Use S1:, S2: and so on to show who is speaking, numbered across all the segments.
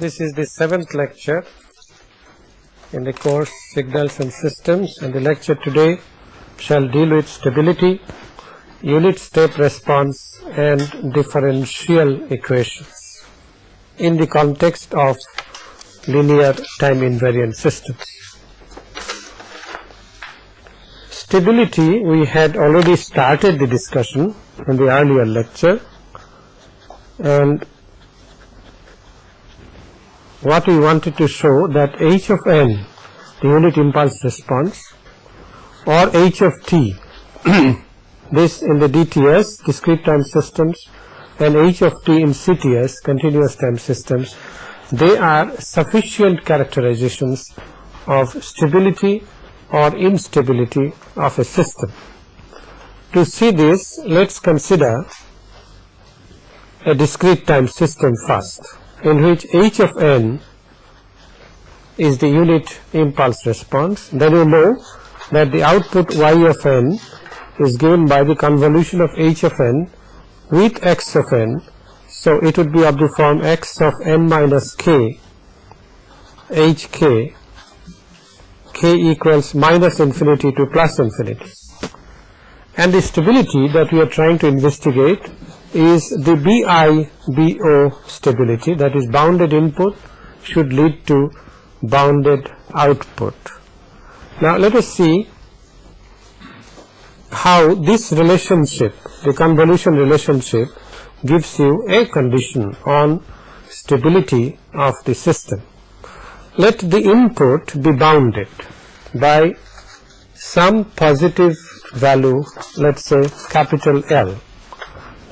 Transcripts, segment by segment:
S1: This is the 7th lecture in the course Signals and Systems, and the lecture today shall deal with stability, unit step response and differential equations in the context of linear time invariant systems. Stability, we had already started the discussion in the earlier lecture, and what we wanted to show that h of n, the unit impulse response, or h of t, this in the DTS, discrete time systems, and h of t in CTS, continuous time systems, they are sufficient characterizations of stability or instability of a system. To see this, let's consider a discrete time system first, in which h of n is the unit impulse response. Then you know that the output y of n is given by the convolution of h of n with x of n, so it would be of the form x of n minus k, hk, k equals minus infinity to plus infinity. And the stability that we are trying to investigate is the BI-BO stability, that is bounded input should lead to bounded output. Now let us see how this relationship, the convolution relationship, gives you a condition on stability of the system. Let the input be bounded by some positive value, let's say capital L.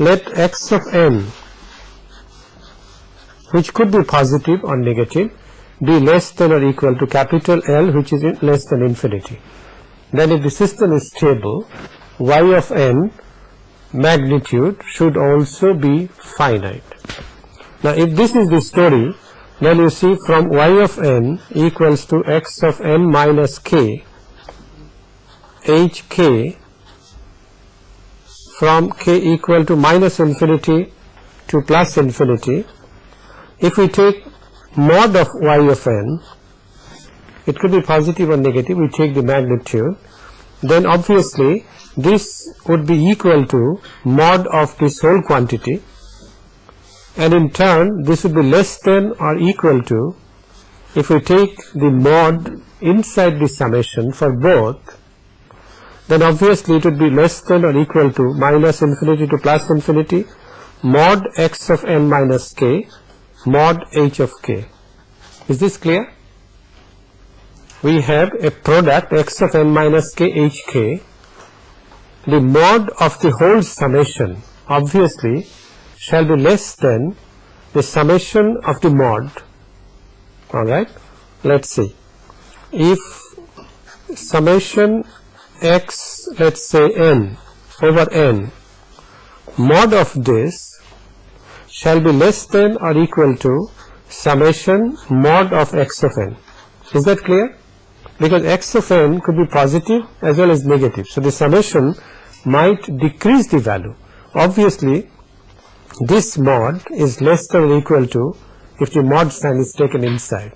S1: Let x of n, which could be positive or negative, be less than or equal to capital L, which is less than infinity. Then if the system is stable, y of n magnitude should also be finite. Now if this is the story, then you see from y of n equals to x of n minus k, hk, from k equal to minus infinity to plus infinity, if we take mod of y of n, it could be positive or negative, we take the magnitude, then obviously this would be equal to mod of this whole quantity, and in turn this would be less than or equal to, if we take the mod inside the summation for both, then obviously it would be less than or equal to minus infinity to plus infinity mod x of n minus k mod h of k. Is this clear? We have a product x of n minus k h k. The mod of the whole summation obviously shall be less than the summation of the mod. Alright, let's see. If summation x, let's say n over n, mod of this shall be less than or equal to summation mod of x of n. Is that clear? Because x of n could be positive as well as negative, so the summation might decrease the value. Obviously this mod is less than or equal to if the mod sign is taken inside.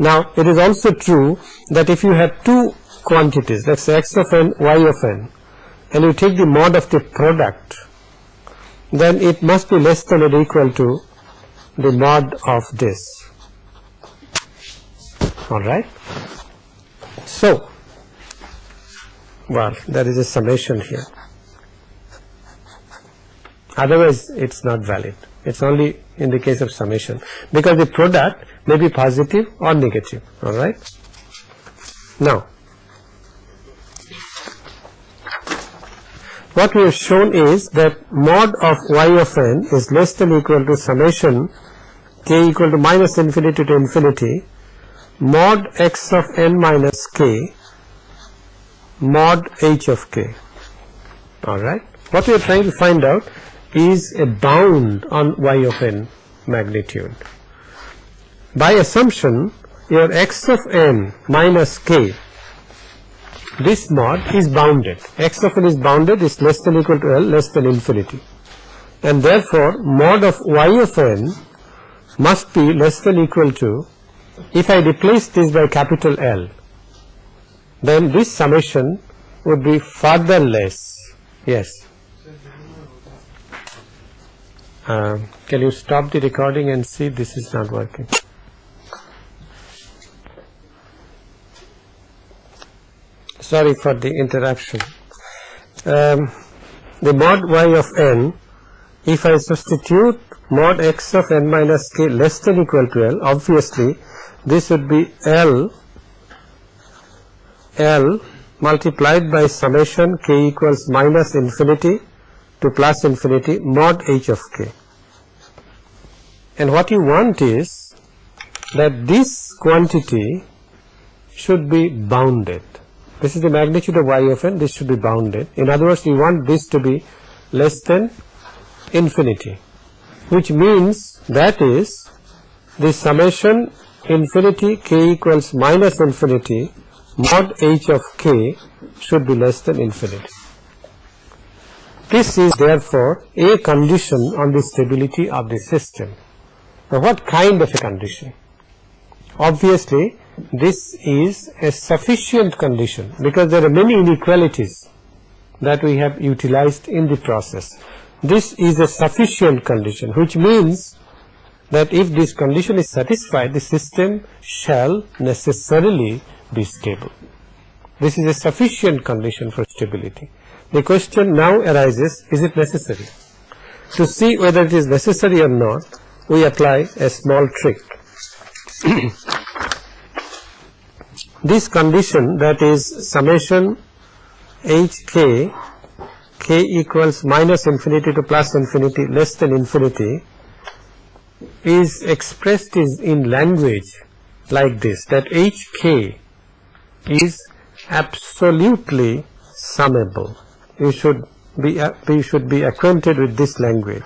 S1: Now it is also true that if you have two quantities, let's say x of n, y of n, and you take the mod of the product, then it must be less than or equal to the mod of this. Alright, so well, there is a summation here, otherwise it's not valid. It's only in the case of summation, because the product may be positive or negative. Alright, now what we have shown is that mod of y of n is less than or equal to summation k equal to minus infinity to infinity mod x of n minus k mod h of k. Alright, what we are trying to find out is a bound on y of n magnitude. By assumption, your x of n minus k, this mod is bounded. X of n is bounded, is less than or equal to L, less than infinity, and therefore mod of y of n must be less than equal to, if I replace this by capital L, then this summation would be further less. Yes. Can you stop the recording and see this is not working? Sorry for the interruption. The mod y of n, if I substitute mod x of n minus k less than equal to L, obviously this would be L multiplied by summation k equals minus infinity to plus infinity mod h of k. And what you want is that this quantity should be bounded. This is the magnitude of y of n, this should be bounded. In other words, you want this to be less than infinity, which means that is the summation infinity k equals minus infinity mod h of k should be less than infinity. This is therefore a condition on the stability of the system. Now what kind of a condition? Obviously this is a sufficient condition because there are many inequalities that we have utilized in the process. This is a sufficient condition, which means that if this condition is satisfied, the system shall necessarily be stable. This is a sufficient condition for stability. The question now arises, is it necessary? To see whether it is necessary or not, we apply a small trick. This condition, that is summation hk k equals minus infinity to plus infinity less than infinity, is expressed in language like this, that hk is absolutely summable. You should be acquainted with this language.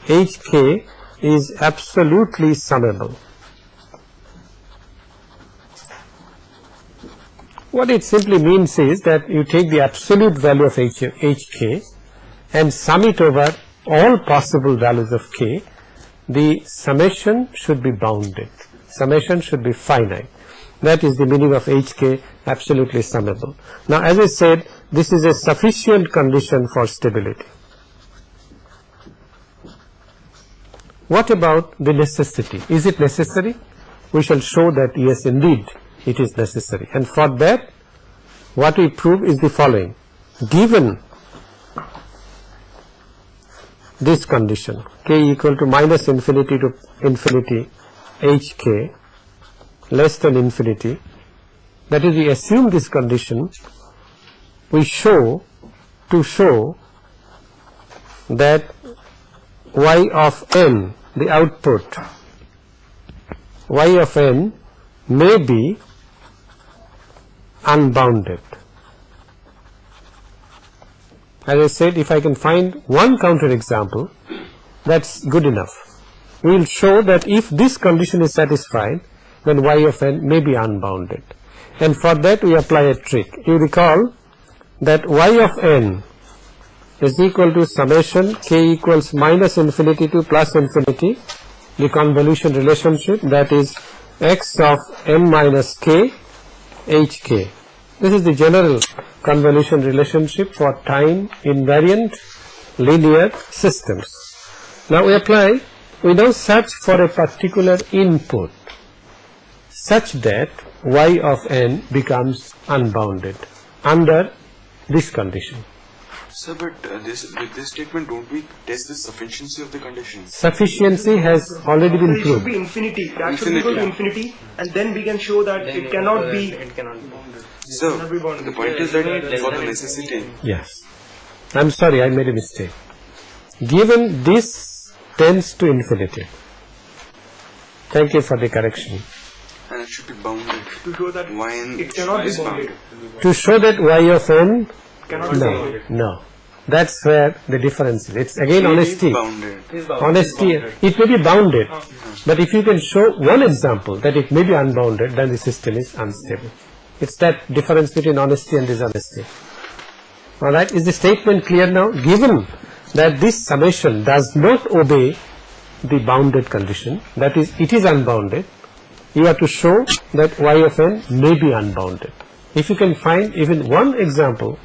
S1: hk is absolutely summable. What it simply means is that you take the absolute value of hk and sum it over all possible values of k. The summation should be bounded. Summation should be finite. That is the meaning of hk absolutely summable. Now, as I said, this is a sufficient condition for stability. What about the necessity? Is it necessary? We shall show that yes, indeed it is necessary, and for that what we prove is the following. Given this condition, k equal to minus infinity to infinity hk less than infinity, that is, we assume this condition, we show that y of n, the output y of n, may be unbounded. As I said, if I can find one counter example, that's good enough. We will show that if this condition is satisfied, then y of n may be unbounded, and for that we apply a trick. You recall that y of n is equal to summation k equals minus infinity to plus infinity, the convolution relationship, that is x of n minus k hk. This is the general convolution relationship for time invariant linear systems. Now we now search for a particular input such that y of n becomes unbounded under this condition.
S2: Sir, but with this statement, don't we test the sufficiency of the condition?
S1: Sufficiency has already been
S3: It should
S1: proved.
S3: be infinity. That should be equal to infinity, and then we can show that it cannot be.
S2: So, the point is that for the necessity.
S1: Yes. I'm sorry, I made a mistake. Given this tends to infinity. Thank you for the correction.
S2: And it should be bounded.
S3: To show that
S2: y
S3: it cannot be bounded.
S1: To show that y of n,
S3: Cannot be bounded.
S1: no. That's where the difference is. It's again honesty.
S2: Bounded.
S1: Honesty, it may be bounded, but if you can show one example that it may be unbounded, then the system is unstable. It's that difference between honesty and dishonesty. Alright, is the statement clear now? Given that this summation does not obey the bounded condition, that is, it is unbounded, you have to show that y of n may be unbounded. If you can find even one example,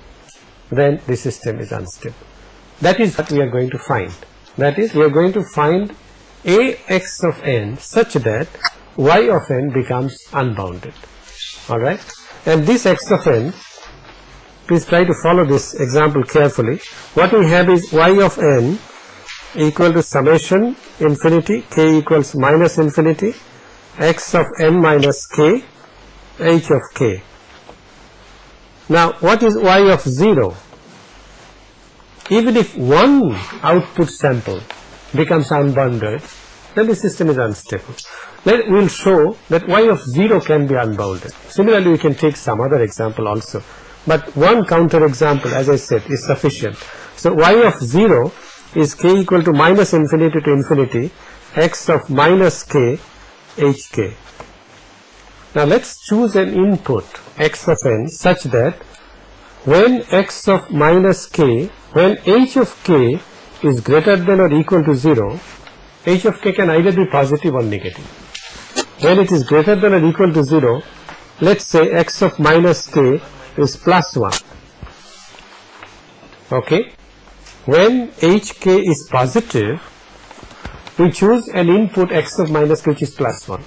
S1: then the system is unstable. That is what we are going to find. That is, we are going to find a x of n such that y of n becomes unbounded. Alright? And this x of n, please try to follow this example carefully. What we have is y of n equal to summation infinity k equals minus infinity x of n minus k h of k. Now what is y of 0? Even if one output sample becomes unbounded, then the system is unstable. We will show that y of 0 can be unbounded. Similarly, we can take some other example also. But one counter example, as I said, is sufficient. So y of 0 is k equal to minus infinity to infinity x of minus k hk. Now let's choose an input x of n such that when x of minus k, when h of k is greater than or equal to 0, h of k can either be positive or negative. When it is greater than or equal to 0, let's say x of minus k is plus 1. Okay? When hk is positive, we choose an input x of minus k which is plus 1.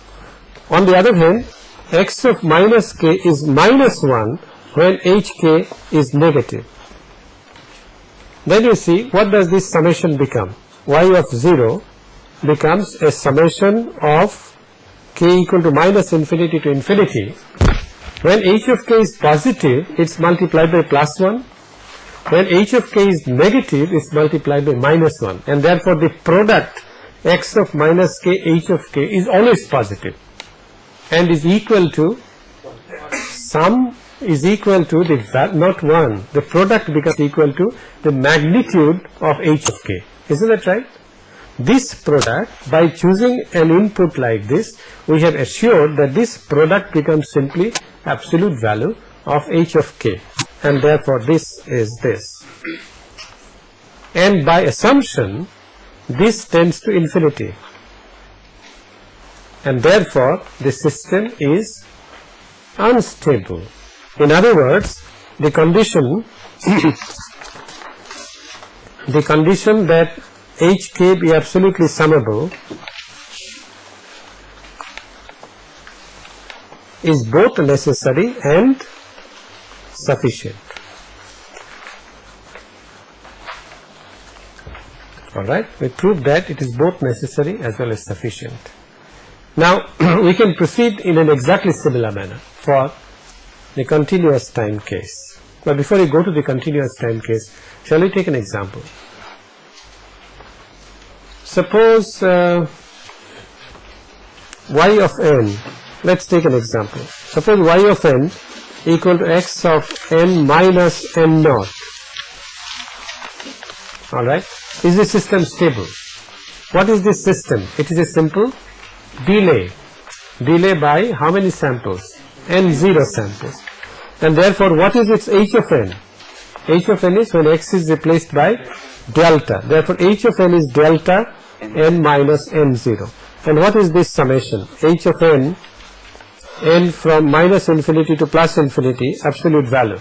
S1: On the other hand, x of minus k is minus 1 when hk is negative. Then you see, what does this summation become? Y of 0 becomes a summation of k equal to minus infinity to infinity. When h of k is positive, it's multiplied by plus 1. When h of k is negative, it's multiplied by minus 1. And therefore, the product x of minus k, h of k is always positive and is equal to sum is equal to the not 1. The product becomes equal to the magnitude of h of k. Isn't that right? This product, by choosing an input like this, we have assured that this product becomes simply absolute value of h of k, and therefore this is this. And by assumption, this tends to infinity, and therefore the system is unstable. In other words, the condition that hk be absolutely summable is both necessary and sufficient. Alright, we proved that it is both necessary as well as sufficient. Now we can proceed in an exactly similar manner for the continuous time case. But before we go to the continuous time case, shall we take an example? Suppose y of n, let's take an example. Suppose y of n equal to x of n minus n naught. Alright, is the system stable? What is this system? It is a simple delay by how many samples? n0 samples. And therefore what is its h of n? H of n is when x is replaced by delta. Therefore h of n is delta n minus n0. And what is this summation? H of n, n from minus infinity to plus infinity, absolute value.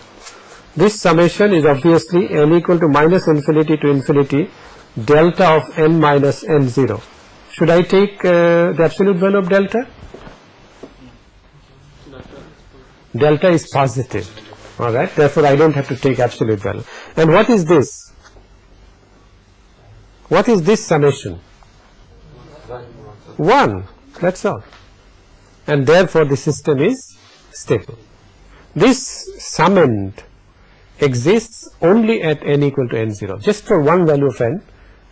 S1: This summation is obviously n equal to minus infinity to infinity delta of n minus n0. Should I take the absolute value of delta? Delta is positive. Alright, therefore I don't have to take absolute value. And what is this? What is this summation? 1. That's all. And therefore the system is stable. This summand exists only at n equal to n0, just for one value of n,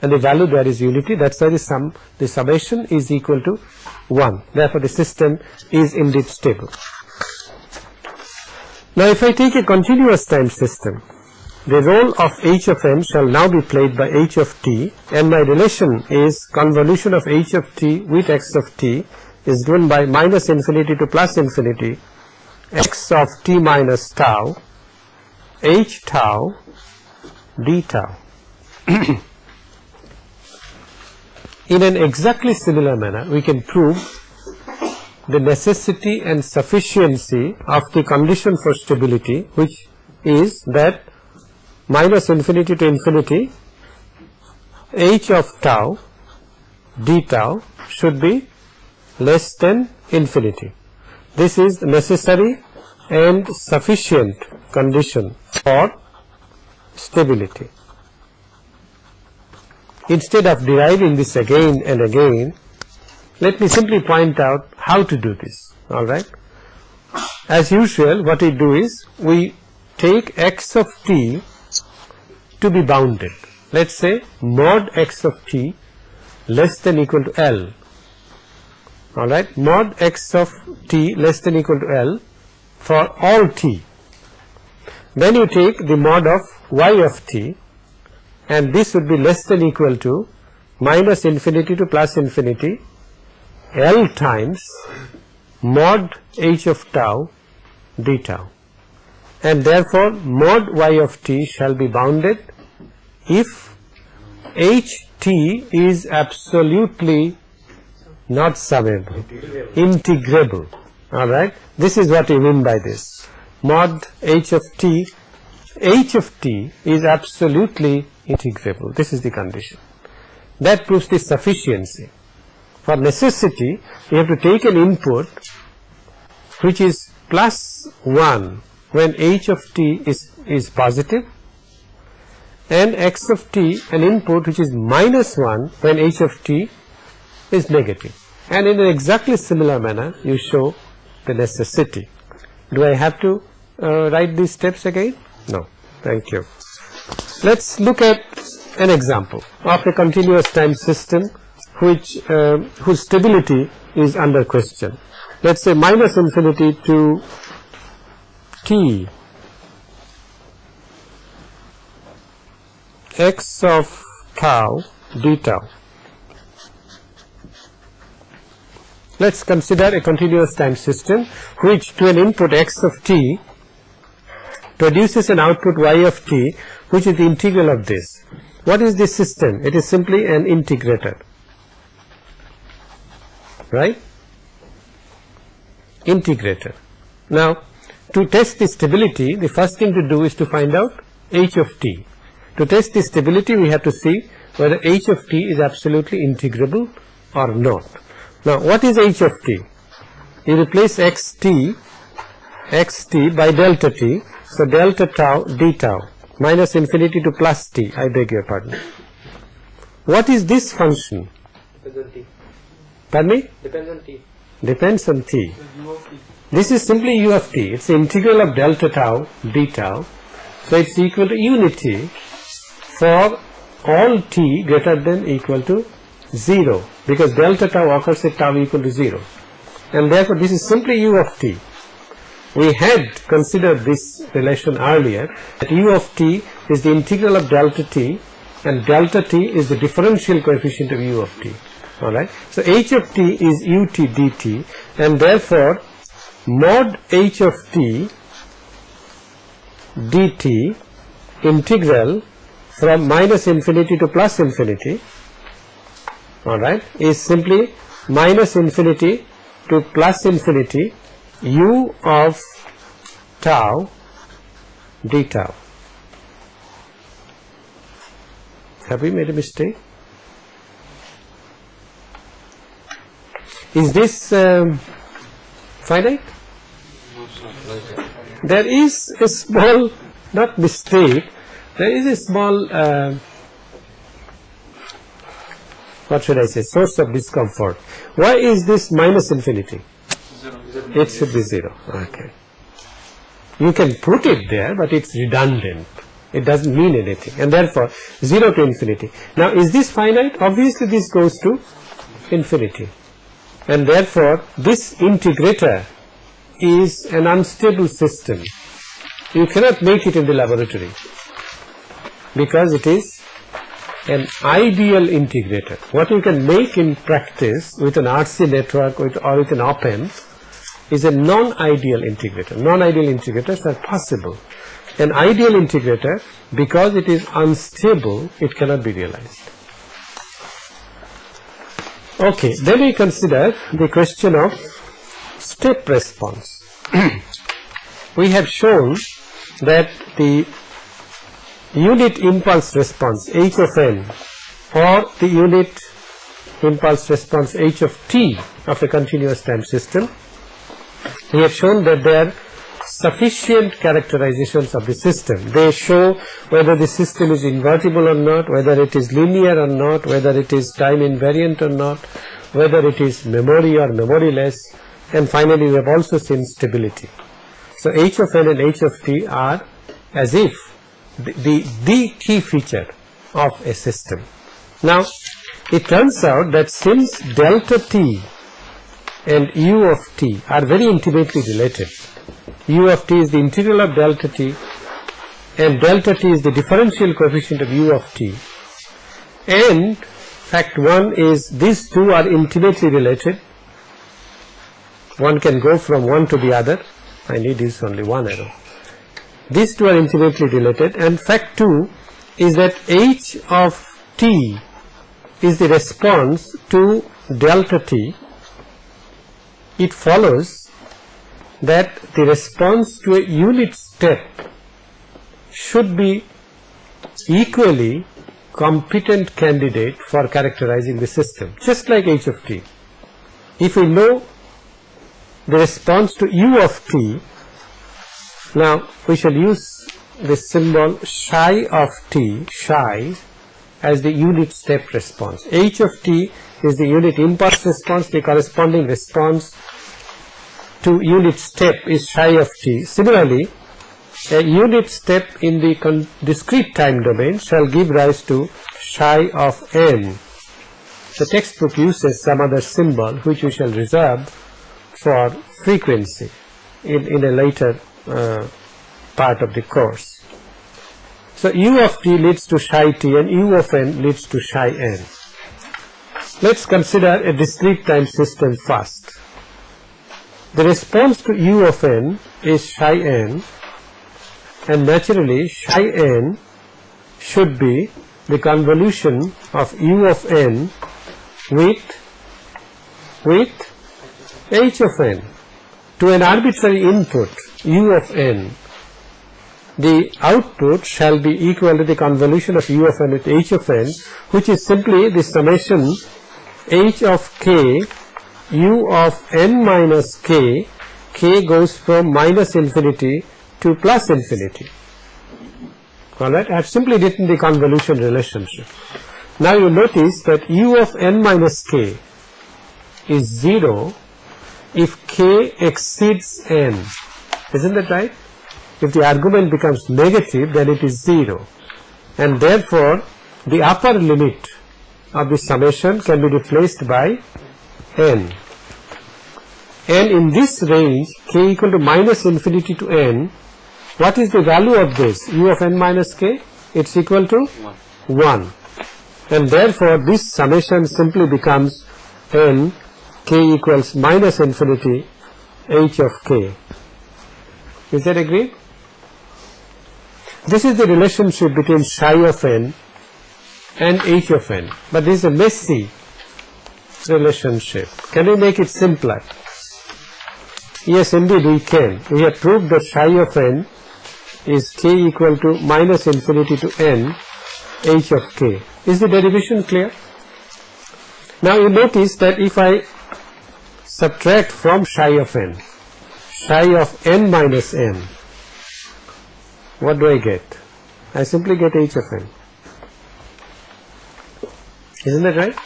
S1: and the value there is unity. That's why the summation is equal to 1. Therefore the system is indeed stable. Now if I take a continuous time system, the role of h of n shall now be played by h of t, and my relation is convolution of h of t with x of t is given by minus infinity to plus infinity x of t minus tau h tau d tau. in an exactly similar manner we can prove the necessity and sufficiency of the condition for stability, which is that minus infinity to infinity h of tau d tau should be less than infinity. This is necessary and sufficient condition for stability. Instead of deriving this again and again, let me simply point out how to do this. Alright. As usual, what we do is we take x of t to be bounded. Let's say mod x of t less than equal to L. Alright, mod x of t less than equal to L for all t. Then you take the mod of y of t, and this would be less than equal to minus infinity to plus infinity L times mod h of tau d tau, and therefore mod y of t shall be bounded if h t is absolutely not summable, integrable. Alright, this is what we mean by this. Mod h of t is absolutely integrable. This is the condition. That proves the sufficiency. For necessity, we have to take an input which is plus 1 when h of t is positive, and x of t an input which is minus 1 when h of t is negative. And in an exactly similar manner, you show the necessity. Do I have to write these steps again? No. Thank you. Let's look at an example of a continuous time system which whose stability is under question. Let's say minus infinity to t x of tau d tau. Let's consider a continuous time system which to an input x of t produces an output y of t, which is the integral of this. What is this system? It is simply an integrator, right? Integrator. Now, to test the stability, the first thing to do is to find out h of t. To test the stability, we have to see whether h of t is absolutely integrable or not. Now, what is h of t? You replace xt by delta t, so delta tau d tau minus infinity to plus t, I beg your pardon. What is this function?
S3: Depends on t.
S1: Pardon me?
S3: Depends on t.
S1: Depends on t. This is simply u of t. It's the integral of delta tau d tau, so it's equal to unity for all t greater than equal to 0, because delta tau occurs at tau equal to 0, and therefore this is simply u of t. We had considered this relation earlier, that u of t is the integral of delta t, and delta t is the differential coefficient of u of t. Alright, so h of t is ut dt, and therefore mod h of t dt integral from minus infinity to plus infinity, alright, is simply minus infinity to plus infinity u of tau d tau. Have we made a mistake? Is this finite? There is a small, not mistake, there is a small what should I say, source of discomfort. Why is this minus infinity? It should be 0. Okay. You can put it there, but it's redundant. It doesn't mean anything, and therefore 0 to infinity. Now, is this finite? Obviously this goes to infinity, and therefore this integrator is an unstable system. You cannot make it in the laboratory because it is an ideal integrator. What you can make in practice with an RC network or with an op-amp is a non-ideal integrator. Non-ideal integrators are possible. An ideal integrator, because it is unstable, it cannot be realized. Okay, then we consider the question of step response. We have shown that the unit impulse response h of n or the unit impulse response h of t of a continuous time system, we have shown that they are sufficient characterizations of the system. They show whether the system is invertible or not, whether it is linear or not, whether it is time invariant or not, whether it is memory or memoryless, and finally we have also seen stability. So h of n and h of t are as if the key feature of a system. Now it turns out that since delta t and u of t are very intimately related, u of t is the integral of delta t and delta t is the differential coefficient of u of t, and fact 1 is these two are intimately related. One can go from one to the other. I need is only one arrow. These two are intimately related, and fact 2 is that h of t is the response to delta t. It follows that the response to a unit step should be equally competent candidate for characterizing the system, just like h of t. If we know the response to u of t, now we shall use the symbol psi of t, psi, as the unit step response. H of t is the unit impulse response, the corresponding response to unit step is psi of t. Similarly, a unit step in the discrete time domain shall give rise to psi of n. The textbook uses some other symbol which we shall reserve for frequency in a later part of the course. So u of t leads to psi t and u of n leads to psi n. Let's consider a discrete time system first. The response to u of n is psi n, and naturally psi n should be the convolution of u of n with h of n. To an arbitrary input u of n, the output shall be equal to the convolution of u of n with h of n, which is simply the summation h of k u of n minus k. K goes from minus infinity to plus infinity. Alright, I have simply written the convolution relationship. Now you notice that u of n minus k is 0 if k exceeds n. Isn't that right? If the argument becomes negative, then it is 0, and therefore the upper limit of the summation can be replaced by n. And in this range, k equal to minus infinity to n, what is the value of this? U of n minus k? It's equal to 1. And therefore this summation simply becomes n, k equals minus infinity h of k. Is that agreed? This is the relationship between psi of n and h of n, but this is a messy relationship. Can we make it simpler? Yes, indeed we can. We have proved that psi of n is k equal to minus infinity to n h of k. Is the derivation clear? Now you notice that if I subtract from psi of n minus n, what do I get? I simply get h of n. Isn't that right?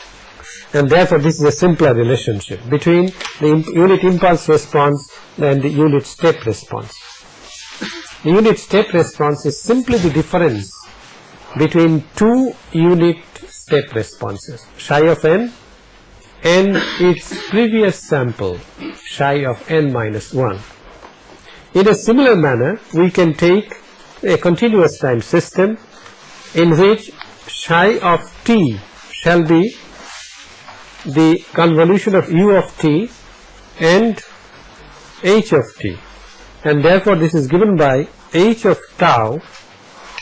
S1: And therefore this is a simpler relationship between the unit impulse response and the unit step response. The unit step response is simply the difference between two unit step responses, psi of n and its previous sample, psi of n minus 1. In a similar manner, we can take a continuous time system in which psi of t shall be the convolution of u of t and h of t, and therefore this is given by h of tau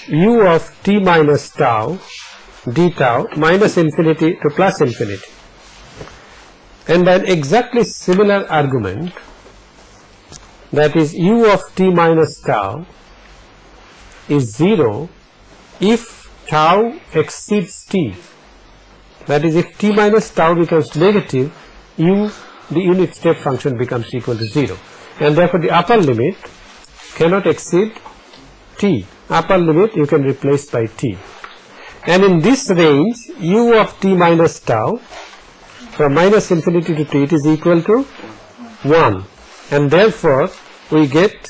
S1: u of t minus tau d tau minus infinity to plus infinity. and by an exactly similar argument, that is u of t minus tau is 0 if tau exceeds t. That is, if t minus tau becomes negative, the unit step function becomes equal to 0, and therefore the upper limit cannot exceed t. Upper limit you can replace by t, and in this range u of t minus tau from minus infinity to t, it is equal to 1, and therefore we get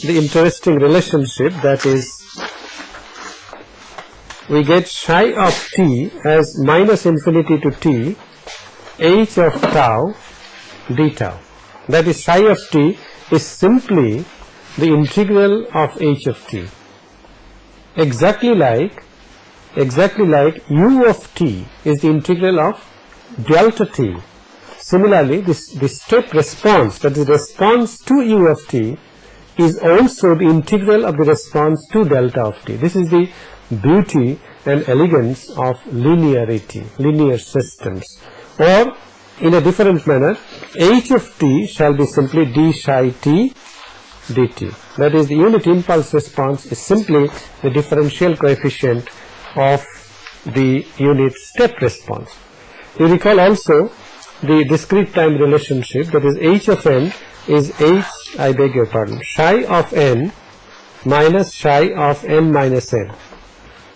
S1: the interesting relationship, that is, we get psi of t as minus infinity to t h of tau d tau. That is, psi of t is simply the integral of h of t, exactly like u of t is the integral of delta t. Similarly, the step response, that is response to u of t, is also the integral of the response to delta of t. This is the beauty and elegance of linearity, linear systems. Or in a different manner, h of t shall be simply d psi t dt. That is, the unit impulse response is simply the differential coefficient of the unit step response. You recall also the discrete time relationship, that is, h of n is psi of n minus psi of n minus n.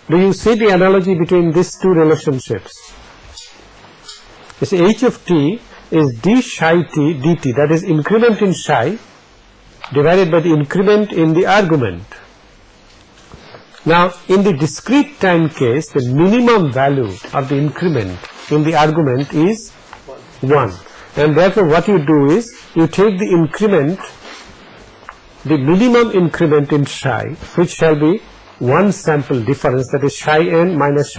S1: Do you see the analogy between these two relationships? You see, h of t is d psi t dt, that is, increment in psi divided by the increment in the argument. Now, in the discrete time case, the minimum value of the increment in the argument is 1, and therefore what you do is you take the increment, the minimum increment in psi, which shall be one sample difference, that is psi n minus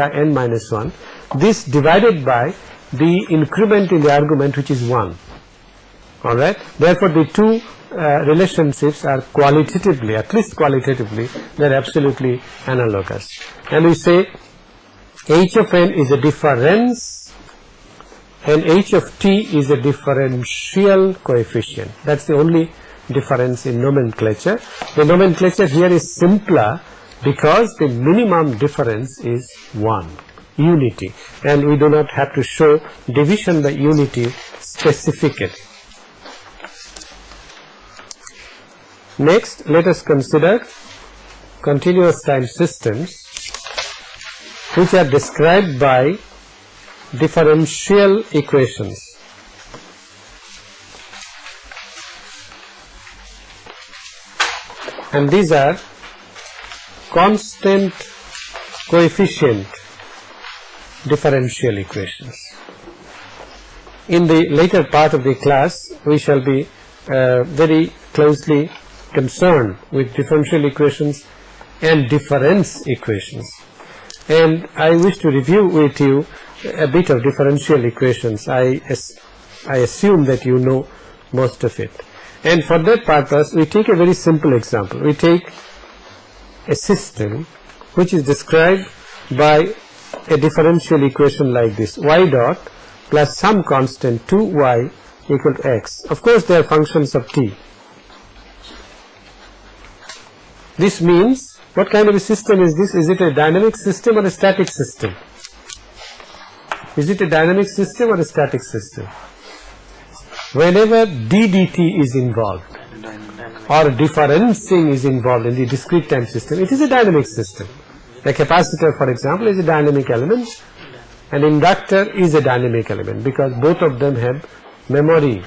S1: 1, this divided by the increment in the argument, which is 1. Alright, therefore the two relationships are qualitatively, at least qualitatively, they are absolutely analogous, and we say h of n is a difference and h of t is a differential coefficient. That's the only difference in nomenclature. The nomenclature here is simpler because the minimum difference is 1, unity, and we do not have to show division by unity specifically. Next, let us consider continuous time systems which are described by differential equations. And these are constant coefficient differential equations. In the later part of the class, we shall be very closely concerned with differential equations and difference equations, and I wish to review with you a bit of differential equations. I assume that you know most of it, and for that purpose we take a very simple example. We take a system which is described by a differential equation like this: y dot plus some constant 2y equal to x. Of course, they are functions of t. This means, what kind of a system is this? Is it a dynamic system or a static system? Is it a dynamic system or a static system? Whenever d dt is involved or differencing is involved in the discrete time system, it is a dynamic system. The capacitor, for example, is a dynamic element, and inductor is a dynamic element because both of them have memory.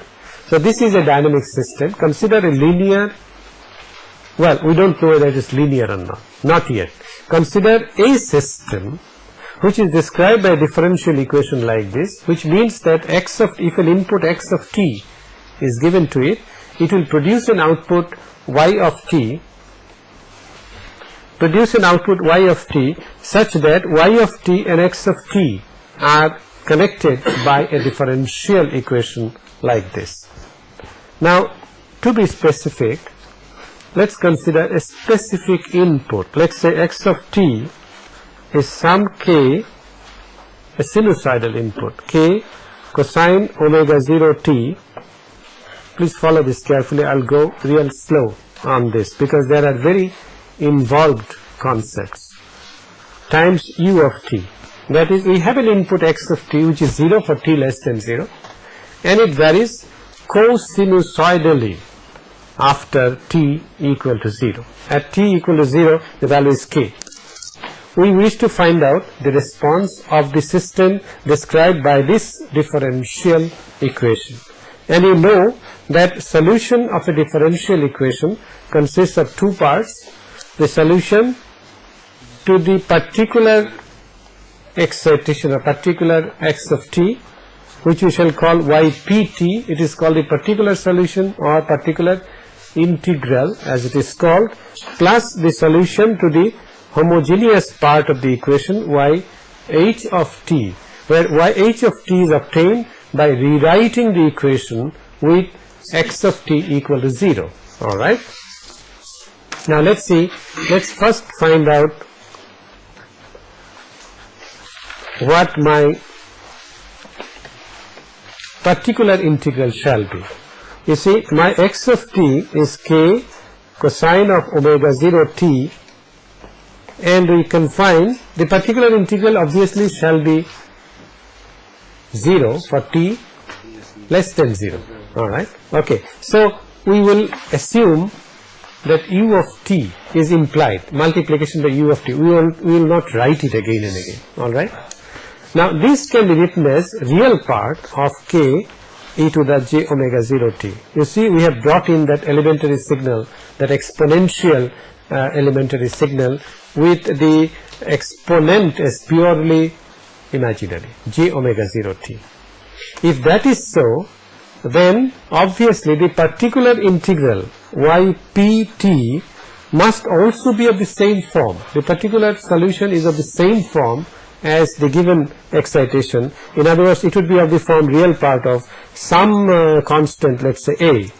S1: So this is a dynamic system. Consider a linear, well, we don't know whether it is linear or not yet. Consider a system which is described by a differential equation like this, which means that if an input x of t is given to it, it will produce an output y of t, such that y of t and x of t are connected by a differential equation like this. Now, to be specific, let's consider a specific input. Let's say x of t is some k, a sinusoidal input, k cosine omega 0 t, please follow this carefully, I'll go real slow on this because there are very involved concepts, times u of t. That is, we have an input x of t which is 0 for t less than 0, and it varies co-sinusoidally after t equal to 0. At t equal to 0, the value is k. We wish to find out the response of the system described by this differential equation. And you know that solution of a differential equation consists of two parts: the solution to the particular excitation or particular x of t, which we shall call ypt. It is called the particular solution or particular integral as it is called, plus the solution to the homogeneous part of the equation yh of t, where yh of t is obtained by rewriting the equation with x of t equal to 0. Alright. Now let's see, let's first find out what my particular integral shall be. You see, my x of t is k cosine of omega 0 t, and we can find the particular integral obviously shall be 0 for t less than 0. Alright, okay. So we will assume that u of t is implied, multiplication by u of t. We will not write it again and again. Alright. Now this can be written as real part of k e to the j omega 0 t. You see, we have brought in that elementary signal, that exponential elementary signal, with the exponent as purely imaginary, j omega 0 t. If that is so, then obviously the particular integral ypt must also be of the same form. The particular solution is of the same form as the given excitation. In other words, it would be of the form real part of some constant, let's say a,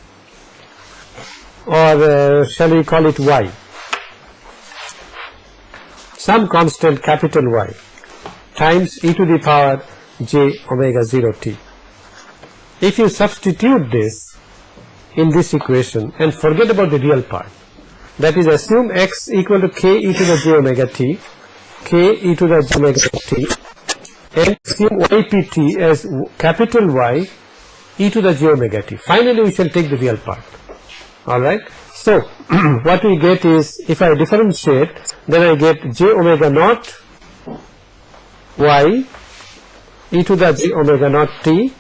S1: or shall we call it y, some constant capital Y times e to the power j omega 0 t. If you substitute this in this equation and forget about the real part, that is, assume x equal to k e to the j omega t, k e to the j omega t, and assume ypt as capital Y e to the j omega t. Finally we shall take the real part. Alright. So what we get is, if I differentiate, then I get j omega naught y e to the j omega naught t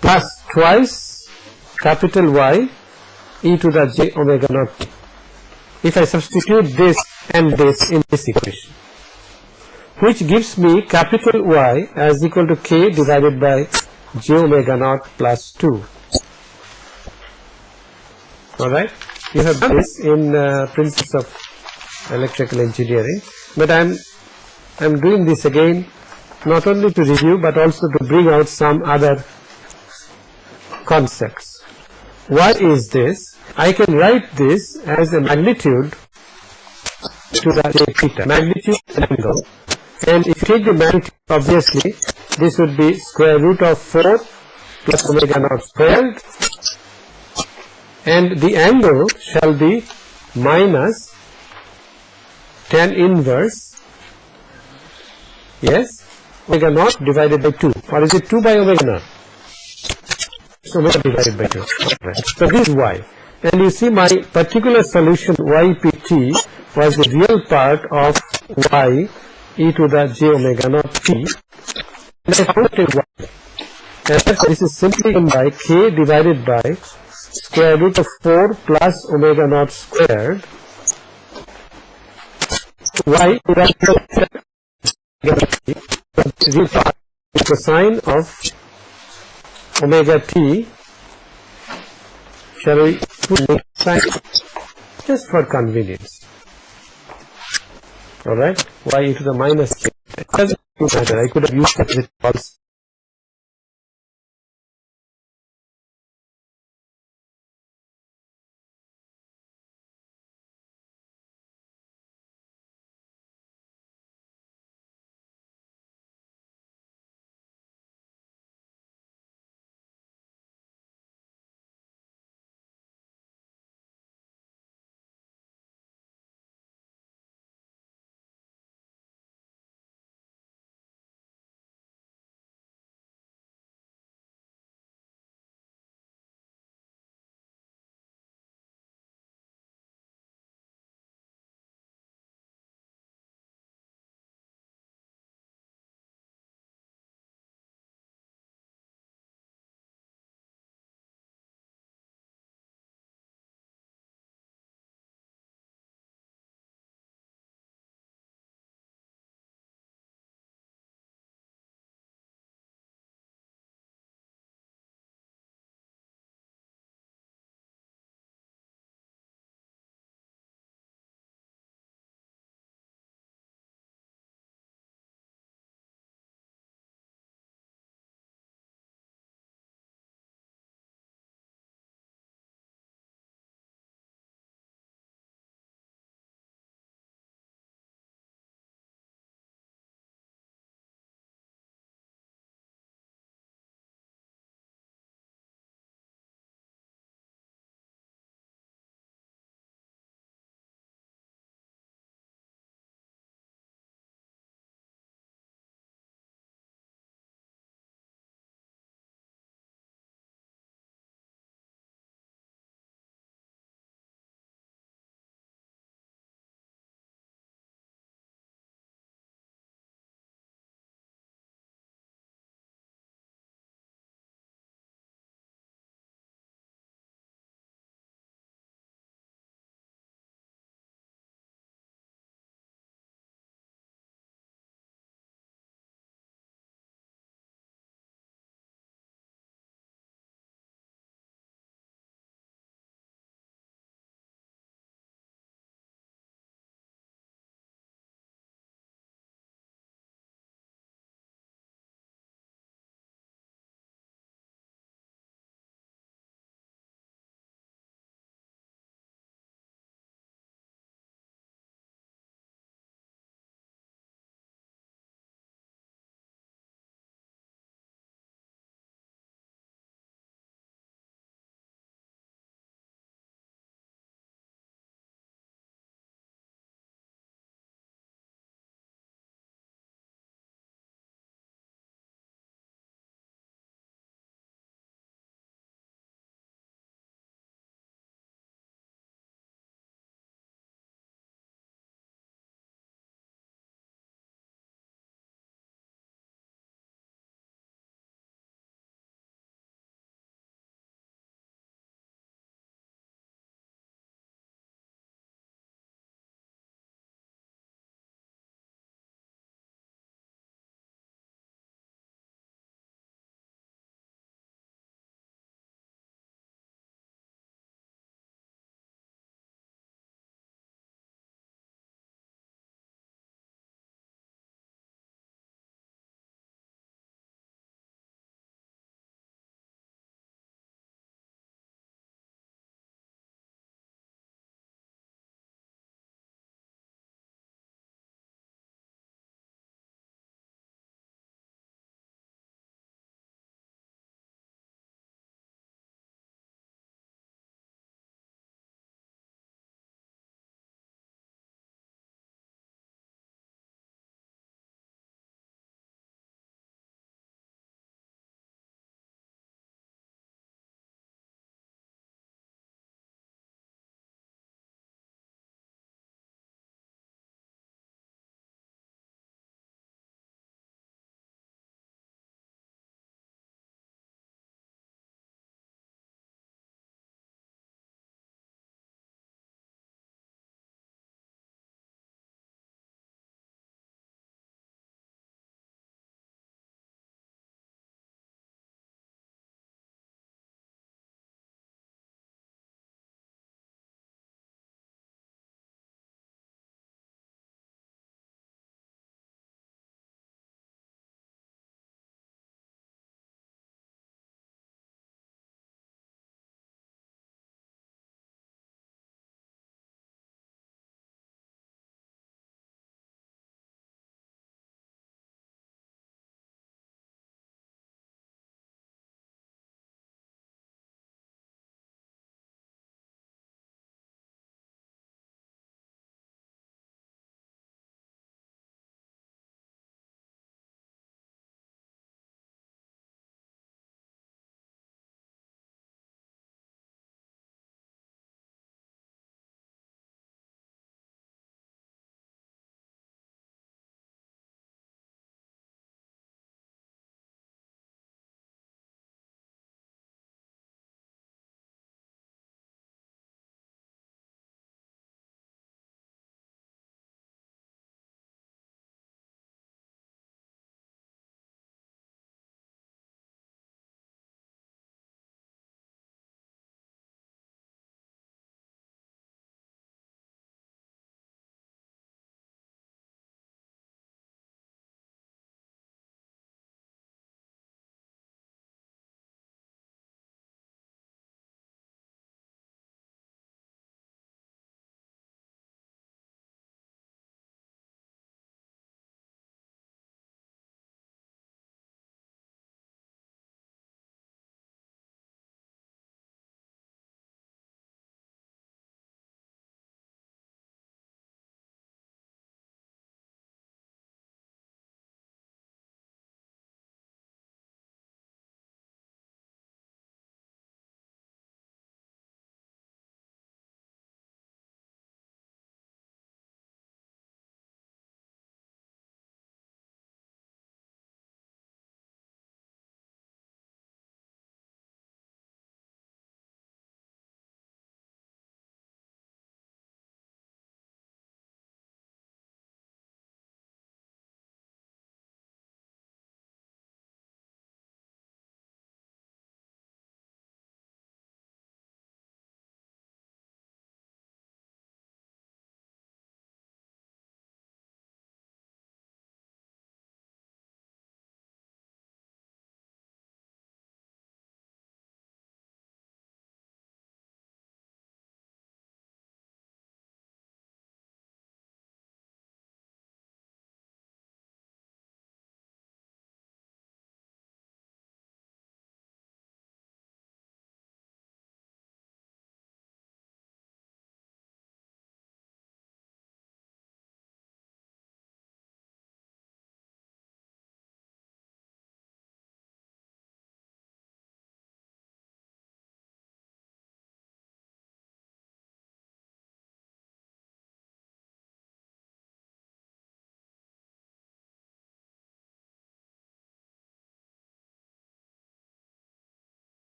S1: plus twice capital Y e to the j omega naught t. If I substitute this and this in this equation, which gives me capital Y as equal to k divided by j omega naught plus 2. Alright, you have done this in Principles of Electrical Engineering, but I am doing this again not only to review but also to bring out some other concepts. Why is this? I can write this as a magnitude to the j theta, magnitude angle, and if you take the magnitude, obviously this would be square root of 4 plus omega naught squared, and the angle shall be minus tan inverse, yes, omega naught divided by 2, or is it 2 by omega naught? So omega divided by 2. Right. So this is y, and you see my particular solution ypt was the real part of y e to the j omega naught t, and I found a y, and this is simply given by k divided by square root of 4 plus omega naught squared y divided by real part cosine of omega t. Shall we put sign just for convenience? Alright, y e to the minus k. It doesn't matter, I could have used it with false